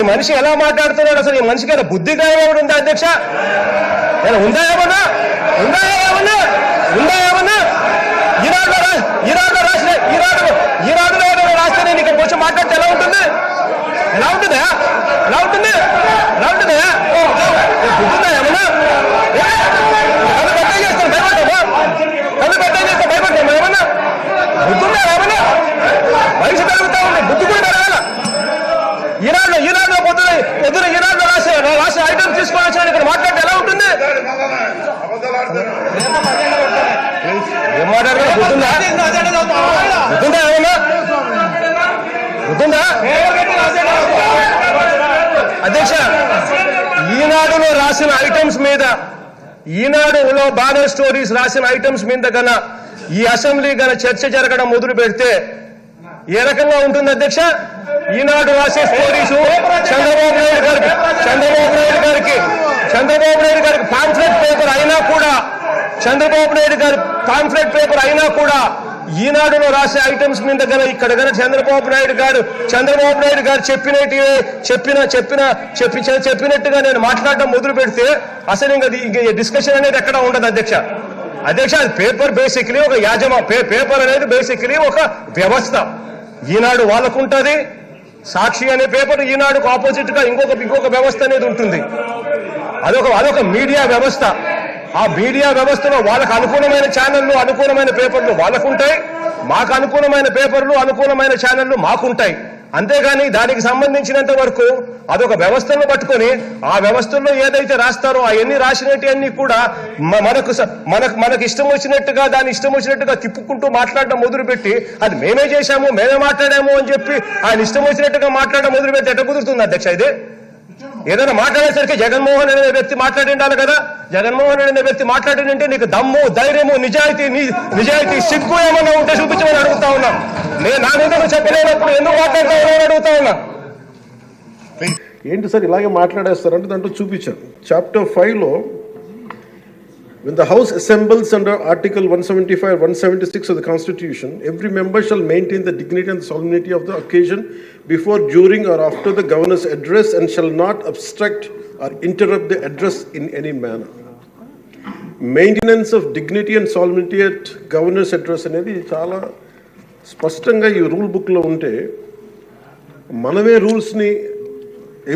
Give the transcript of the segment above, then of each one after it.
మనిషి ఎలా మాట్లాడుతున్నాడు? అసలు ఈ మనిషికి ఏమైనా బుద్ధి గాయం ఉందా అధ్యక్ష? ఉందా ఏమన్నా? ఈనాడులో రాస్తే నేను ఇక్కడ వచ్చి మాట్లాడితే ఎలా ఉంటుంది? బుద్ధిందా ఏమన్నా? భయపడతాం ఏమన్నా? బుద్ధుందా ఏమన్నా? మనిషి పెరుగుతా ఉంది, బుద్ధి కూడా పెరగాల. ఈనాడులో పొద్దున ఈనాడులో రాసే ఐటమ్ తీసుకొని వచ్చిన ఇక్కడ మాట్లాడితే ఎలా ఉంటుంది? ఏం మాట్లాడారు? బుద్ధుందా ఏమన్నా? బుద్ధుందా? అధ్యక్ష, ఈనాడులో రాసిన ఐటమ్స్ మీద, ఈనాడులో బ్యానర్ స్టోరీస్ రాసిన ఐటమ్స్ మీద గన ఈ అసెంబ్లీ గన చర్చ జరగడం మొదలు పెడితే ఏ రకంగా ఉంటుంది అధ్యక్ష? ఈనాడు రాసే స్టోరీస్ చంద్రబాబు నాయుడు గారికి పాంఫ్లెట్ పేపర్ అయినా కూడా ఈనాడులో రాసే ఐటమ్స్ మీద గన ఇక్కడ గన చంద్రబాబు నాయుడు గారు చెప్పినట్టుగా నేను మాట్లాడడం మొదలు పెడితే అసలు ఇంకా డిస్కషన్ అనేది ఎక్కడ ఉండదు అధ్యక్ష. అది పేపర్ బేసిక్లీ ఒక పేపర్ అనేది బేసిక్లీ ఒక వ్యవస్థ. ఈనాడు వాళ్ళకుంటది, సాక్షి అనే పేపర్ ఈనాడుకు ఆపోజిట్ గా ఇంకొక వ్యవస్థ అనేది ఉంటుంది. అదొక మీడియా వ్యవస్థ. ఆ మీడియా వ్యవస్థలో వాళ్ళకు అనుకూలమైన ఛానళ్లు, అనుకూలమైన పేపర్లు వాళ్ళకుంటాయి, మాకు అనుకూలమైన పేపర్లు, అనుకూలమైన ఛానళ్లు మాకుంటాయి. అంతేగాని దానికి సంబంధించినంత వరకు అదొక వ్యవస్థను పట్టుకొని ఆ వ్యవస్థల్లో ఏదైతే రాస్తారో అవన్నీ రాసినట్టు కూడా మనకు ఇష్టం వచ్చినట్టుగా దాన్ని ఇష్టం వచ్చినట్టుగా తిప్పుకుంటూ మాట్లాడడం మొదలుపెట్టి అది మేమే చేశాము, మేమే మాట్లాడాము అని చెప్పి ఆయన ఇష్టం వచ్చినట్టుగా మాట్లాడడం మొదలుపెట్టి ఎట్లా కుదురుతుంది అధ్యక్ష? ఇది ఏదైనా మాట్లాడేసరికి జగన్మోహన్ అనే వ్యక్తి మాట్లాడి ఉండాలి కదా. జగన్మోహన్ అనే వ్యక్తి మాట్లాడినంటే నీకు దమ్ము, ధైర్యము, నిజాయితీ, సిగ్గు ఏమన్నా ఉంటే చూపించమని అడుగుతా ఉన్నా. నా మీద చెప్పలేనప్పుడు ఎందుకు మాట్లాడతామని అడుగుతా ఉన్నా. ఏంటి సార్ ఇలాగే మాట్లాడేస్తారంటే దాంట్లో చూపించాను. చాప్టర్ 5లో when the House assembles under Article 175, 176 of the Constitution, every member shall maintain the dignity and the solemnity of the occasion before, during or after the Governor's address and shall not obstruct or interrupt the address in any manner. Maintenance of dignity and solemnity at Governor's address అనేది చాలా స్పష్టంగా ఈ rule బుక్లో ఉంటే మనమే రూల్స్ని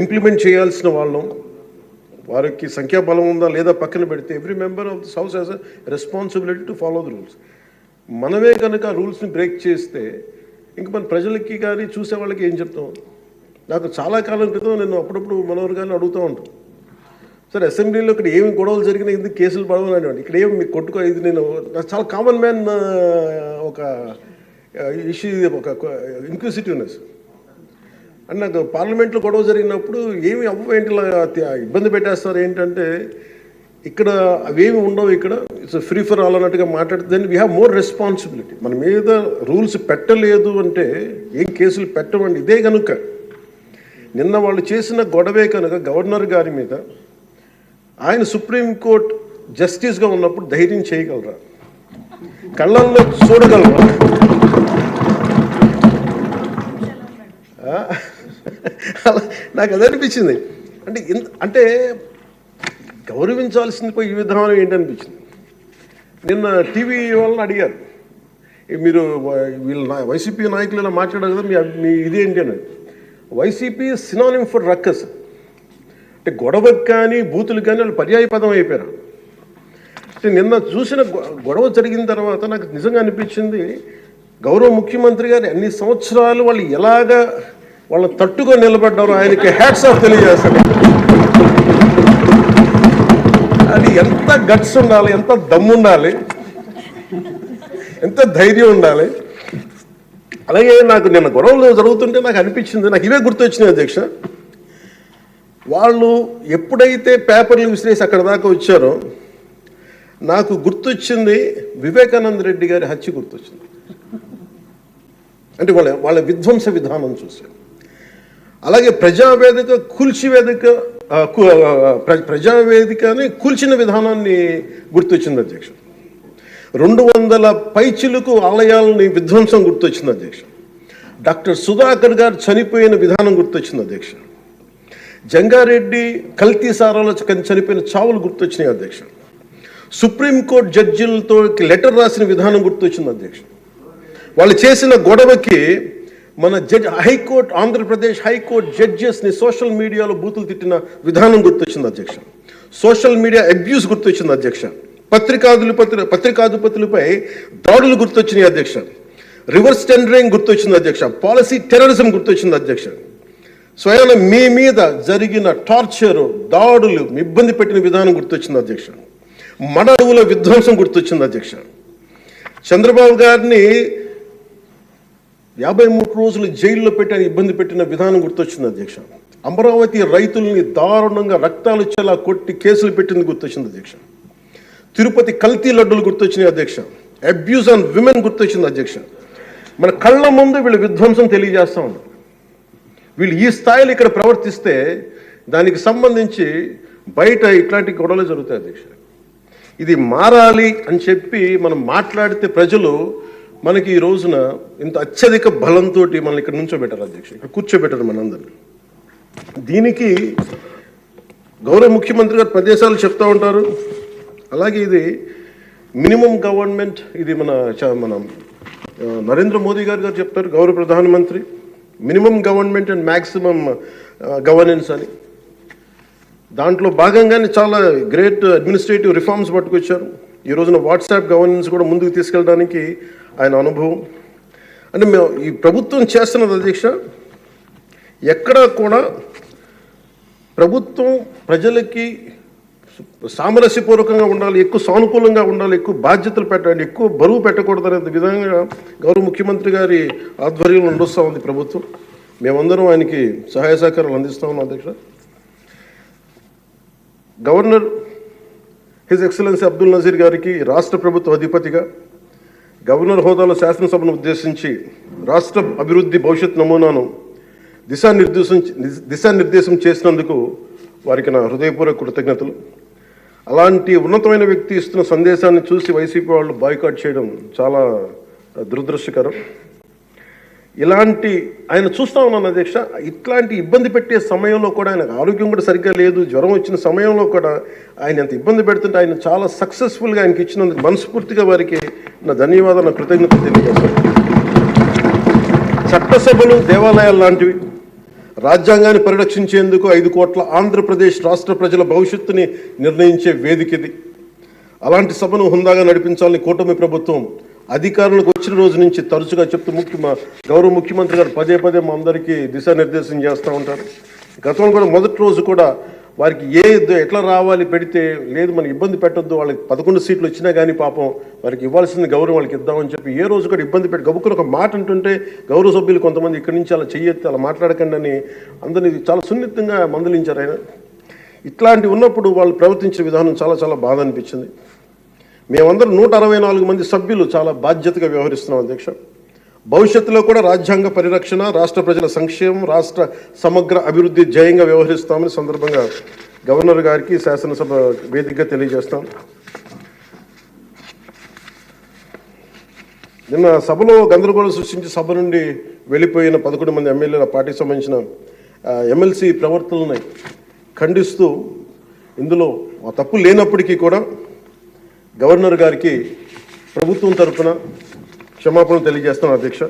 implement చేయాల్సిన వాళ్ళం. వారికి సంఖ్యాబలం ఉందా లేదా పక్కన పెడితే every member of this house has a responsibility to follow the rules. మనమే కనుక రూల్స్ని బ్రేక్ చేస్తే ఇంక మన ప్రజలకి కానీ చూసే వాళ్ళకి ఏం చెప్తాం? నాకు చాలా కాలం క్రితం నేను అప్పుడప్పుడు మనోరు కానీ అడుగుతూ ఉంటాను, సార్ అసెంబ్లీలో ఇక్కడ ఏమి గొడవలు జరిగినా ఎందుకు కేసులు పడవని, ఇక్కడ ఏమి మీకు కొట్టుకో, ఇది నేను నాకు చాలా కామన్ మ్యాన్ ఒక ఇష్యూ, ఒక ఇన్క్విజిటివ్నెస్. అండ్ నాకు పార్లమెంట్లో గొడవ జరిగినప్పుడు ఏమి ఏంటి ఇబ్బంది పెట్టేస్తారు ఏంటంటే ఇక్కడ అవేమి ఉండవు, ఇక్కడ ఇట్స్ ఫ్రీ ఫర్ ఆల్ అన్నట్టుగా మాట్లాడితే then we have more responsibility. మన మీద రూల్స్ పెట్టలేదు అంటే ఏం కేసులు పెట్టమండి. ఇదే కనుక నిన్న వాళ్ళు చేసిన గొడవే కనుక గవర్నర్ గారి మీద ఆయన సుప్రీంకోర్టు జస్టిస్గా ఉన్నప్పుడు ధైర్యం చేయగలరా? కళ్ళల్లో చూడగలరా? నాకు అదే అనిపించింది. అంటే గౌరవించాల్సింది పోయి ఈ విధానం ఏంటనిపించింది. నిన్న టీవీ వాళ్ళని అడిగారు, మీరు వీళ్ళు వైసీపీ నాయకులు ఇలా మాట్లాడారు కదా, మీ ఇదేంటి అని. YCP synonym for ruckus. అంటే గొడవకు కానీ బూతులు కానీ వాళ్ళు పర్యాయ పదం అయిపోయారు. అంటే నిన్న చూసిన గొడవ జరిగిన తర్వాత నాకు నిజంగా అనిపించింది, గౌరవ ముఖ్యమంత్రి గారు అన్ని సంవత్సరాలు వాళ్ళు ఎలాగా వాళ్ళ తట్టుగా నిలబడ్డారు, ఆయనకి హ్యాట్స్ ఆఫ్ తెలియజేస్తారు. అది ఎంత గట్స్ ఉండాలి, ఎంత దమ్ము ఉండాలి, ఎంత ధైర్యం ఉండాలి. అలాగే నాకు నిన్న గొడవలు జరుగుతుంటే నాకు అనిపించింది, నాకు ఇవే గుర్తొచ్చినాయి అధ్యక్ష. వాళ్ళు ఎప్పుడైతే పేపర్లు విసిరేసి అక్కడ దాకా వచ్చారో నాకు గుర్తొచ్చింది వివేకానంద రెడ్డి గారి హత్య గుర్తొచ్చింది. అంటే వాళ్ళ విధ్వంస విధానం చూశారు. అలాగే ప్రజావేదికని కూల్చిన విధానాన్ని గుర్తొచ్చింది అధ్యక్ష. 200 పైచిలుకు ఆలయాలని విధ్వంసం గుర్తొచ్చింది అధ్యక్ష. డాక్టర్ సుధాకర్ గారు చనిపోయిన విధానం గుర్తొచ్చింది అధ్యక్ష. జంగారెడ్డి కల్తీ సారాలో చనిపోయిన చావులు గుర్తొచ్చినాయి అధ్యక్ష. సుప్రీంకోర్టు జడ్జిలతో లెటర్ రాసిన విధానం గుర్తొచ్చింది అధ్యక్ష. వాళ్ళు చేసిన గొడవకి మన హైకోర్టు, ఆంధ్రప్రదేశ్ హైకోర్టు జడ్జెస్ని సోషల్ మీడియాలో బూతులు తిట్టిన విధానం గుర్తొచ్చింది అధ్యక్ష. సోషల్ మీడియా అబ్యూస్ గుర్తొచ్చింది అధ్యక్ష. పత్రికాధిపతులపై దాడులు గుర్తొచ్చినాయి అధ్యక్ష. రివర్స్ టెండరింగ్ గుర్తొచ్చింది అధ్యక్ష. పాలసీ టెర్రరిజం గుర్తొచ్చింది అధ్యక్ష. స్వయం మీ మీద జరిగిన టార్చరు, దాడులు, ఇబ్బంది పెట్టిన విధానం గుర్తొచ్చింది అధ్యక్ష. మడవుల విధ్వంసం గుర్తొచ్చింది అధ్యక్ష. చంద్రబాబు గారిని 53 రోజులు జైల్లో పెట్టి ఇబ్బంది పెట్టిన విధానం గుర్తొచ్చింది అధ్యక్ష. అమరావతి రైతుల్ని దారుణంగా రక్తాలు వచ్చేలా కొట్టి కేసులు పెట్టింది గుర్తొచ్చింది అధ్యక్ష. తిరుపతి కల్తీ లడ్డులు గుర్తొచ్చినాయి అధ్యక్ష. అబ్యూస్ ఆన్ విమెన్ గుర్తొచ్చింది అధ్యక్ష. మన కళ్ళ ముందు వీళ్ళు విధ్వంసం తెలియజేస్తూ ఉన్నారు. వీళ్ళు ఈ స్థాయిలో ఇక్కడ ప్రవర్తిస్తే దానికి సంబంధించి బయట ఇట్లాంటి గొడవలు జరుగుతాయి అధ్యక్ష. ఇది మారాలి అని చెప్పి మనం మాట్లాడితే ప్రజలు మనకి ఈ రోజున ఇంత అత్యధిక బలంతో మనల్ని ఇక్కడ నుంచోబెట్టారు అధ్యక్ష, ఇక్కడ కూర్చోబెట్టారు మనందరినీ. దీనికి గౌరవ ముఖ్యమంత్రి గారు ప్రదేశాలు చెప్తూ ఉంటారు. అలాగే ఇది మినిమం గవర్నమెంట్, ఇది మన నరేంద్ర మోదీ గారు చెప్తారు, గౌరవ ప్రధానమంత్రి, minimum government and maximum governance అని. దాంట్లో భాగంగానే చాలా గ్రేట్ అడ్మినిస్ట్రేటివ్ రిఫార్మ్స్ పట్టుకొచ్చారు. ఈ రోజున వాట్సాప్ గవర్నెన్స్ కూడా ముందుకు తీసుకెళ్ళడానికి ఆయన అనుభవం. అంటే మేము ఈ ప్రభుత్వం చేస్తున్నది అధ్యక్ష, ఎక్కడా కూడా ప్రభుత్వం ప్రజలకి సామరస్యపూర్వకంగా ఉండాలి, ఎక్కువ సానుకూలంగా ఉండాలి, ఎక్కువ బాధ్యతలు పెట్టాలి, ఎక్కువ బరువు పెట్టకూడదు అనే విధంగా గౌరవ ముఖ్యమంత్రి గారి ఆధ్వర్యంలో నడుస్తూ ఉంది ప్రభుత్వం. మేమందరం ఆయనకి సహాయ సహకారాలు అందిస్తూ ఉన్నాం అధ్యక్ష. Governor his excellency Abdul Nazeer గారికి రాష్ట్ర ప్రభుత్వ అధిపతిగా గవర్నర్ హోదాలో శాసనసభను ఉద్దేశించి రాష్ట్ర అభివృద్ధి భవిష్యత్ నమూనాను దిశానిర్దేశం చేసినందుకు వారికి నా హృదయపూర్వక కృతజ్ఞతలు. అలాంటి ఉన్నతమైన వ్యక్తి ఇస్తున్న సందేశాన్ని చూసి వైసీపీ వాళ్ళు బాయ్కాట్ చేయడం చాలా దురదృష్టకరం. ఇలాంటి ఆయన చూస్తూ ఉన్నాను అధ్యక్ష. ఇట్లాంటి ఇబ్బంది పెట్టే సమయంలో కూడా ఆయనకు ఆరోగ్యం కూడా సరిగ్గా లేదు, జ్వరం వచ్చిన సమయంలో కూడా ఆయన ఎంత ఇబ్బంది పెడుతుంటే ఆయన చాలా సక్సెస్ఫుల్గా ఆయనకి ఇచ్చినందుకు మనస్ఫూర్తిగా వారికి నా ధన్యవాదాలు, నా కృతజ్ఞతలు తెలియజేస్తాను. చట్టసభలు, దేవాలయాలు లాంటివి రాజ్యాంగాన్ని పరిరక్షించేందుకు 5 కోట్ల ఆంధ్రప్రదేశ్ రాష్ట్ర ప్రజల భవిష్యత్తుని నిర్ణయించే వేదిక ఇది. అలాంటి సభను హుందాగా నడిపించాలని కూటమి ప్రభుత్వం అధికారులకు వచ్చిన రోజు నుంచి తరచుగా చెప్తూ గౌరవ ముఖ్యమంత్రి గారు పదే మా అందరికీ దిశానిర్దేశం చేస్తూ ఉంటారు. గతంలో కూడా మొదటి రోజు కూడా వారికి ఎట్లా రావాలి పెడితే లేదు మనం ఇబ్బంది పెట్టొద్దు, వాళ్ళకి 11 సీట్లు వచ్చినా కానీ పాపం వారికి ఇవ్వాల్సిన గౌరవం వాళ్ళకి ఇద్దామని చెప్పి ఏ రోజు కూడా ఇబ్బంది పెట్టి గబుక్కుని ఒక మాట అంటుంటే గౌరవ సభ్యులు కొంతమంది ఇక్కడి నుంచి అలా చెయ్యొద్దు, అలా మాట్లాడకండి అని అందరినీ చాలా సున్నితంగా మందలించారు ఆయన. ఇట్లాంటి ఉన్నప్పుడు వాళ్ళు ప్రవర్తించిన విధానం చాలా బాధ అనిపించింది. మేమందరం 164 మంది సభ్యులు చాలా బాధ్యతగా వ్యవహరిస్తున్నాం అధ్యక్ష. భవిష్యత్తులో కూడా రాజ్యాంగ పరిరక్షణ, రాష్ట్ర ప్రజల సంక్షేమం, రాష్ట్ర సమగ్ర అభివృద్ధి ధ్యేయంగా వ్యవహరిస్తామని సందర్భంగా గవర్నర్ గారికి శాసనసభ వేదికగా తెలియజేస్తాం. నిన్న సభలో గందరగోళం సృష్టించి సభ నుండి వెళ్ళిపోయిన 11 మంది ఎమ్మెల్యేల పార్టీకి సంబంధించిన ఎమ్మెల్సీ ప్రవర్తనని ఖండిస్తూ ఇందులో ఆ తప్పు లేనప్పటికీ కూడా గవర్నర్ గారికి ప్రభుత్వం తరఫున క్షమాపణ తెలియజేస్తాను అధ్యక్ష.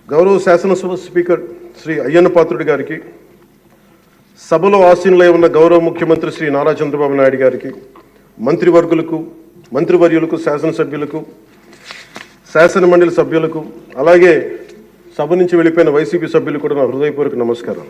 గౌరవ శాసనసభ స్పీకర్ శ్రీ అయ్యన్న పాత్రుడి గారికి, సభలో ఆసీనులై ఉన్న గౌరవ ముఖ్యమంత్రి శ్రీ నారా చంద్రబాబు నాయుడు గారికి, మంత్రివర్యులకు, శాసనసభ్యులకు, శాసనమండలి సభ్యులకు, అలాగే సభ నుంచి వెళ్ళిపోయిన వైసీపీ సభ్యులకు కూడా నా హృదయపూర్వక నమస్కారం.